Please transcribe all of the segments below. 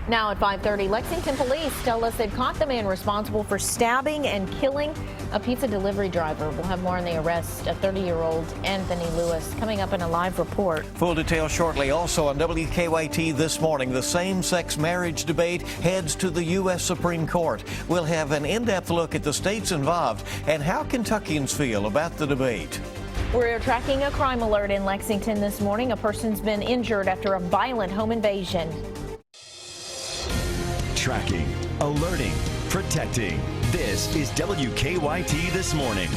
Now at 5:30, Lexington police tell us they've caught the man responsible for stabbing and killing a pizza delivery driver. We'll have more on the arrest of 30-year-old Anthony Lewis coming up in a live report. Full details shortly. Also on WKYT this morning, the same-sex marriage debate heads to the U.S. Supreme Court. We'll have an in-depth look at the states involved and how Kentuckians feel about the debate. We're tracking a crime alert in Lexington this morning. A person's been injured after a violent home invasion. Tracking, alerting, protecting. This is WKYT This Morning.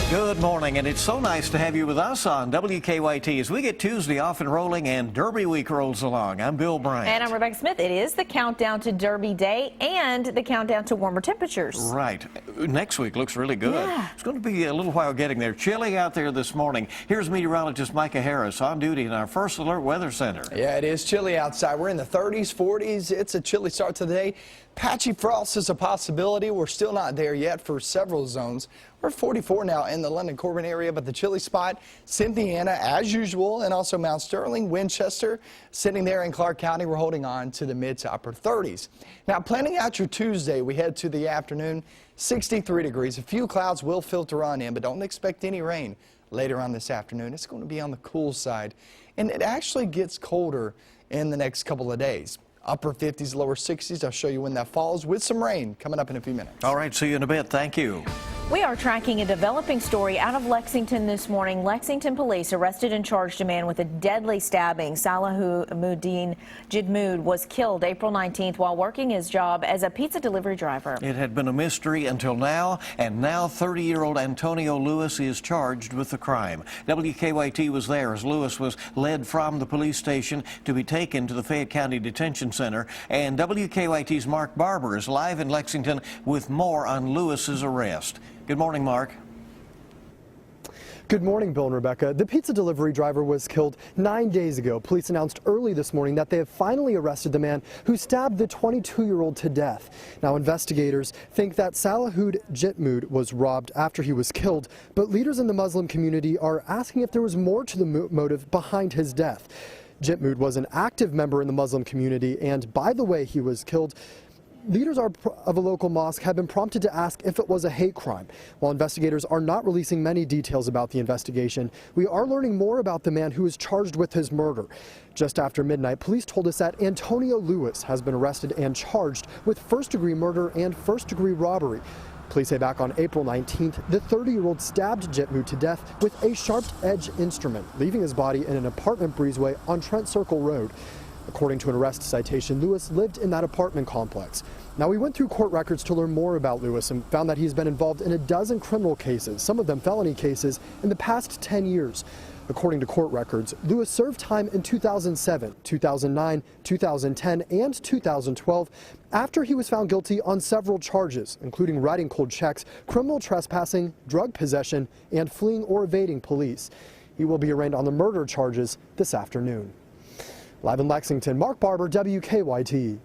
Good morning, and it's so nice to have you with us on WKYT as we get Tuesday off and rolling and Derby Week rolls along. I'm Bill Bryant. And I'm Rebecca Smith. It is the countdown to Derby Day and the countdown to warmer temperatures. Right. Next week looks really good. Yeah. It's going to be a little while getting there. Chilly out there this morning. Here's meteorologist Micah Harris on duty in our First Alert Weather Center. Yeah, it is chilly outside. We're in the 30s, 40s. It's a chilly start to the day. Patchy frost is a possibility. We're still not there yet for several zones. We're 44 now in the London-Corbin area, but the chilly spot, Cynthiana as usual, and also Mount Sterling, Winchester, sitting there in Clark County. We're holding on to the mid to upper 30s. Now, planning out your Tuesday, we head to the afternoon, 63 degrees. A few clouds will filter on in, but don't expect any rain later on this afternoon. It's going to be on the cool side, and it actually gets colder in the next couple of days. Upper 50s, lower 60s. I'll show you when that falls with some rain coming up in a few minutes. All right, see you in a bit. Thank you. We are tracking a developing story out of Lexington this morning. Lexington police arrested and charged a man with a deadly stabbing. Salahuddin Jidmood was killed April 19th while working his job as a pizza delivery driver. It had been a mystery until now, and now 30-year-old Antonio Lewis is charged with the crime. WKYT was there as Lewis was led from the police station to be taken to the Fayette County Detention Center, and WKYT's Mark Barber is live in Lexington with more on Lewis's arrest. Good morning, Mark. Good morning, Bill and Rebecca. The pizza delivery driver was killed 9 days ago. Police announced early this morning that they have finally arrested the man who stabbed the 22-year-old to death. Now, investigators think that Salahuddin Jidmood was robbed after he was killed, but leaders in the Muslim community are asking if there was more to the motive behind his death. Jidmood was an active member in the Muslim community, and by the way he was killed, leaders of a local mosque have been prompted to ask if it was a hate crime. While investigators are not releasing many details about the investigation, we are learning more about the man who is charged with his murder. Just after midnight, police told us that Antonio Lewis has been arrested and charged with first-degree murder and first-degree robbery. Police say back on April 19th, the 30-year-old stabbed Jidmood to death with a sharp-edged instrument, leaving his body in an apartment breezeway on Trent Circle Road. According to an arrest citation, Lewis lived in that apartment complex. Now, we went through court records to learn more about Lewis and found that he's been involved in a dozen criminal cases, some of them felony cases, in the past 10 years. According to court records, Lewis served time in 2007, 2009, 2010, and 2012 after he was found guilty on several charges, including writing cold checks, criminal trespassing, drug possession, and fleeing or evading police. He will be arraigned on the murder charges this afternoon. Live in Lexington, Mark Barber, WKYT.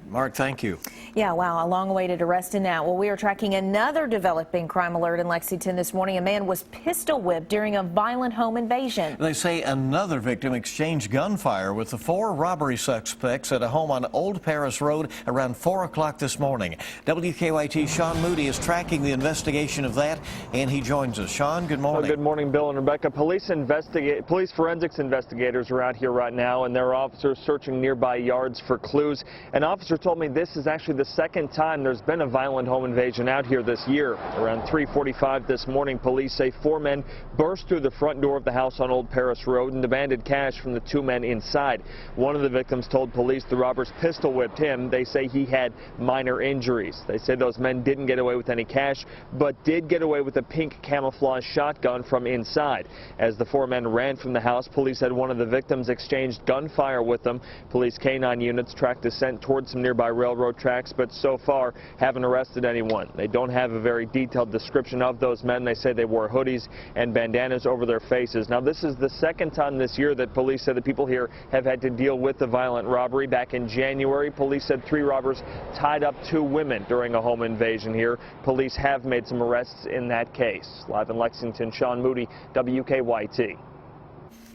Mark, thank you. Yeah, wow, a long-awaited arrest in that. Well, we are tracking another developing crime alert in Lexington this morning. A man was pistol whipped during a violent home invasion. They say another victim exchanged gunfire with the 4 robbery suspects at a home on Old Paris Road around 4 o'clock this morning. WKYT's Sean Moody is tracking the investigation of that, and he joins us. Sean, good morning. Well, good morning, Bill and Rebecca. Police forensics investigators are out here right now, and there are officers searching nearby yards for clues. An officer told me this is actually the second time there's been a violent home invasion out here this year. Around 3:45 this morning, police say 4 men burst through the front door of the house on Old Paris Road and demanded cash from the 2 men inside. One of the victims told police the robbers pistol whipped him. They say he had minor injuries. They say those men didn't get away with any cash, but did get away with a pink camouflage shotgun from inside. As the 4 men ran from the house, police said one of the victims exchanged gunfire with them. Police K-9 units tracked the scent towards some nearby railroad tracks, but so far haven't arrested anyone. They don't have a very detailed description of those men. They say they wore hoodies and bandanas over their faces. Now, this is the second time this year that police said the people here have had to deal with the violent robbery. Back in January, police said 3 robbers tied up 2 women during a home invasion here. Police have made some arrests in that case. Live in Lexington, Sean Moody, WKYT.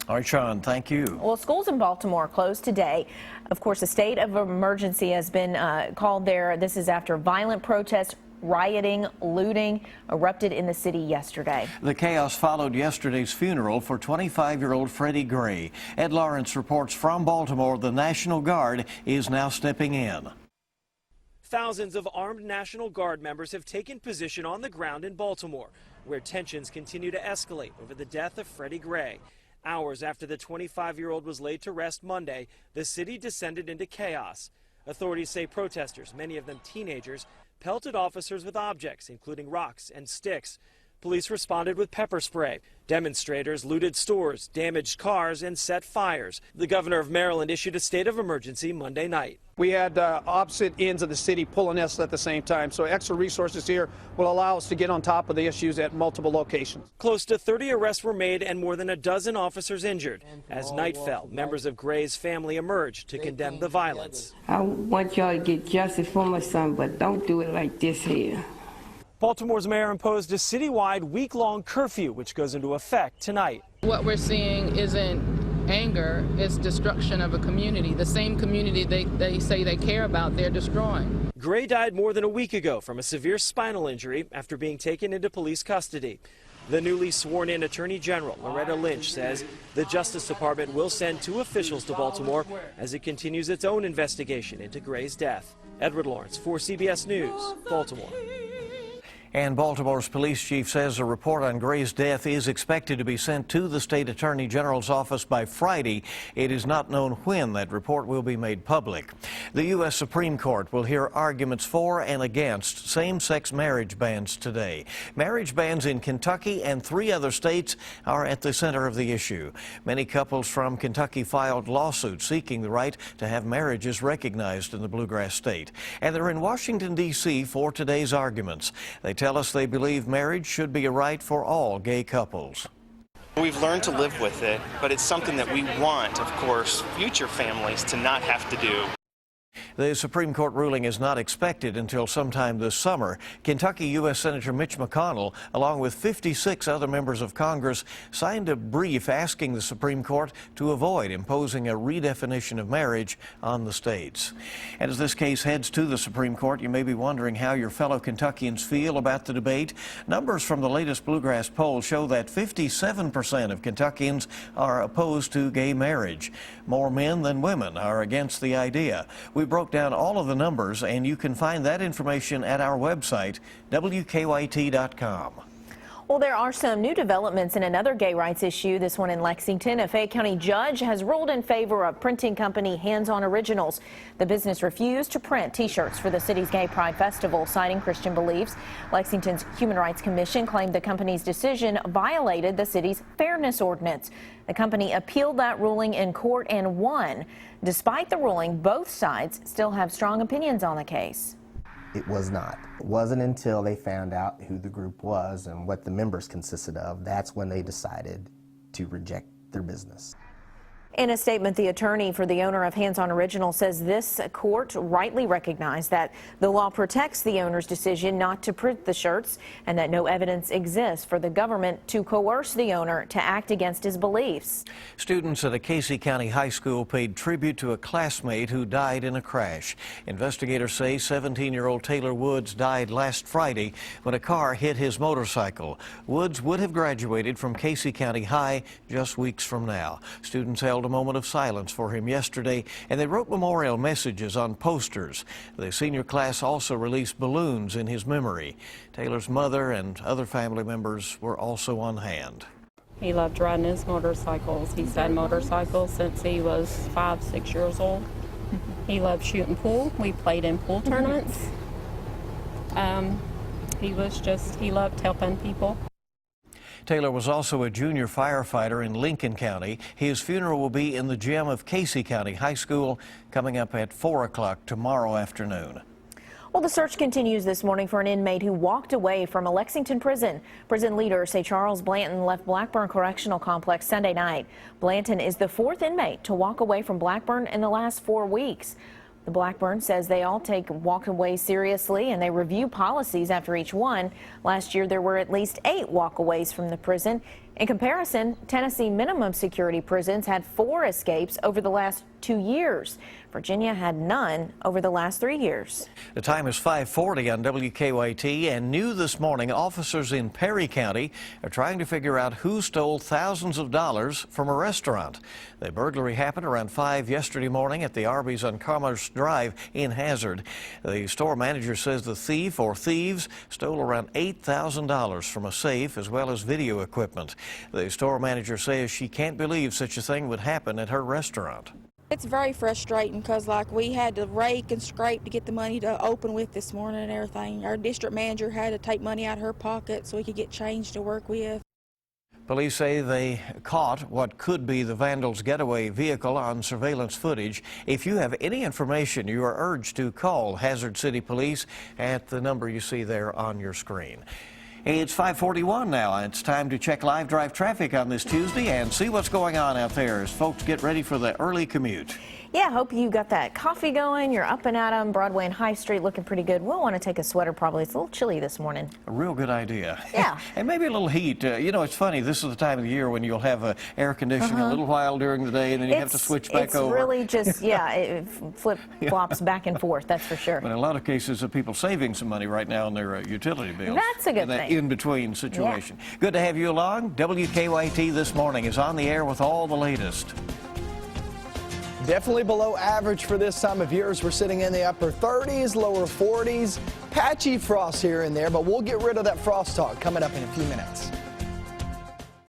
All right, Sean, thank you. Well, schools in Baltimore closed today. Of course, a state of emergency has been called there. This is after violent protests, rioting, looting erupted in the city yesterday. The chaos followed yesterday's funeral for 25-year-old Freddie Gray. Ed Lawrence reports from Baltimore the National Guard is now stepping in. Thousands of armed National Guard members have taken position on the ground in Baltimore, where tensions continue to escalate over the death of Freddie Gray. Hours after the 25-year-old was laid to rest Monday, the city descended into chaos. Authorities say protesters, many of them teenagers, pelted officers with objects, including rocks and sticks. Police responded with pepper spray. Demonstrators looted stores, damaged cars, and set fires. The governor of Maryland issued a state of emergency Monday night. We had opposite ends of the city pulling us at the same time, so extra resources here will allow us to get on top of the issues at multiple locations. Close to 30 arrests were made and more than a dozen officers injured. As night fell, members of Gray's family emerged to condemn the violence. I want y'all to get justice for my son, but don't do it like this here. Baltimore's mayor imposed a citywide week-long curfew, which goes into effect tonight. What we're seeing isn't anger, it's destruction of a community. The same community they say they care about, they're destroying. Gray died more than a week ago from a severe spinal injury after being taken into police custody. The newly sworn-in Attorney General, Loretta Lynch, says the Justice Department will send 2 officials to Baltimore as it continues its own investigation into Gray's death. Edward Lawrence, for CBS News, Baltimore. And Baltimore's police chief says a report on Gray's death is expected to be sent to the state attorney general's office by Friday. It is not known when that report will be made public. The U.S. Supreme Court will hear arguments for and against same-sex marriage bans today. Marriage bans in Kentucky and 3 other states are at the center of the issue. Many couples from Kentucky filed lawsuits seeking the right to have marriages recognized in the bluegrass state. And they're in Washington, D.C. for today's arguments. They tell us they believe marriage should be a right for all gay couples. We've learned to live with it, but it's something that we want, of course, future families to not have to do. The Supreme Court ruling is not expected until sometime this summer. Kentucky U.S. Senator Mitch McConnell, along with 56 other members of Congress, signed a brief asking the Supreme Court to avoid imposing a redefinition of marriage on the states. And as this case heads to the Supreme Court, you may be wondering how your fellow Kentuckians feel about the debate. Numbers from the latest Bluegrass poll show that 57% of Kentuckians are opposed to gay marriage. More men than women are against the idea. We broke down all of the numbers, and you can find that information at our website, WKYT.com. Well, there are some new developments in another gay rights issue, this one in Lexington. A Fayette County judge has ruled in favor of printing company Hands On Originals. The business refused to print T-shirts for the city's Gay Pride Festival, citing Christian beliefs. Lexington's Human Rights Commission claimed the company's decision violated the city's fairness ordinance. The company appealed that ruling in court and won. Despite the ruling, both sides still have strong opinions on the case. It was not. It wasn't until they found out who the group was and what the members consisted of, that's when they decided to reject their business. In a statement, the attorney for the owner of Hands On Original says this court rightly recognized that the law protects the owner's decision not to print the shirts and that no evidence exists for the government to coerce the owner to act against his beliefs. Students at a Casey County high school paid tribute to a classmate who died in a crash. Investigators say 17-year-old Taylor Woods died last Friday when a car hit his motorcycle. Woods would have graduated from Casey County High just weeks from now. Students held a moment of silence for him yesterday, and they wrote memorial messages on posters. The senior class also released balloons in his memory. Taylor's mother and other family members were also on hand. He loved riding his motorcycles. He's had motorcycles since he was 5-6 years old. He loved shooting pool. We played in pool tournaments. He loved helping people. Taylor was also a junior firefighter in Lincoln County. His funeral will be in the gym of Casey County High School coming up at 4 o'clock tomorrow afternoon. Well, the search continues this morning for an inmate who walked away from a Lexington prison. Prison leaders say Charles Blanton left Blackburn Correctional Complex Sunday night. Blanton is the 4th inmate to walk away from Blackburn in the last 4 weeks. The Blackburn says they all take walkaways seriously and they review policies after each one. Last year, there were at least 8 walkaways from the prison. In comparison, Tennessee minimum security prisons had 4 escapes over the last 2 years. Virginia had none over the last 3 years. The time is 5:40 on WKYT, and new this morning, officers in Perry County are trying to figure out who stole thousands of dollars from a restaurant. The burglary happened around 5 yesterday morning at the Arby's on Commerce Drive in Hazard. The store manager says the thief or thieves stole around $8,000 from a safe as well as video equipment. The store manager says she can't believe such a thing would happen at her restaurant. It's very frustrating because we had to rake and scrape to get the money to open with this morning and everything. Our district manager had to take money out of her pocket so we could get change to work with. Police say they caught what could be the vandals' getaway vehicle on surveillance footage. If you have any information, you are urged to call Hazard City Police at the number you see there on your screen. Hey, it's 5:41 now. It's time to check live drive traffic on this Tuesday and see what's going on out there as folks get ready for the early commute. Yeah, hope you got that coffee going. You're up and at 'em. Broadway and High Street looking pretty good. We'll want to take a sweater probably. It's a little chilly this morning. A real good idea. Yeah. And maybe a little heat. You know, it's funny. This is the time of the year when you'll have air conditioning a little while during the day, and then you have to switch back over. It's really just, yeah, it flip-flops back and forth, that's for sure. But in a lot of cases, people saving some money right now on their utility bills. That's a good thing. In-between situation. Yeah. Good to have you along. WKYT This Morning is on the air with all the latest. Definitely below average for this time of year as we're sitting in the upper 30s, lower 40s. Patchy frost here and there, but we'll get rid of that frost talk coming up in a few minutes.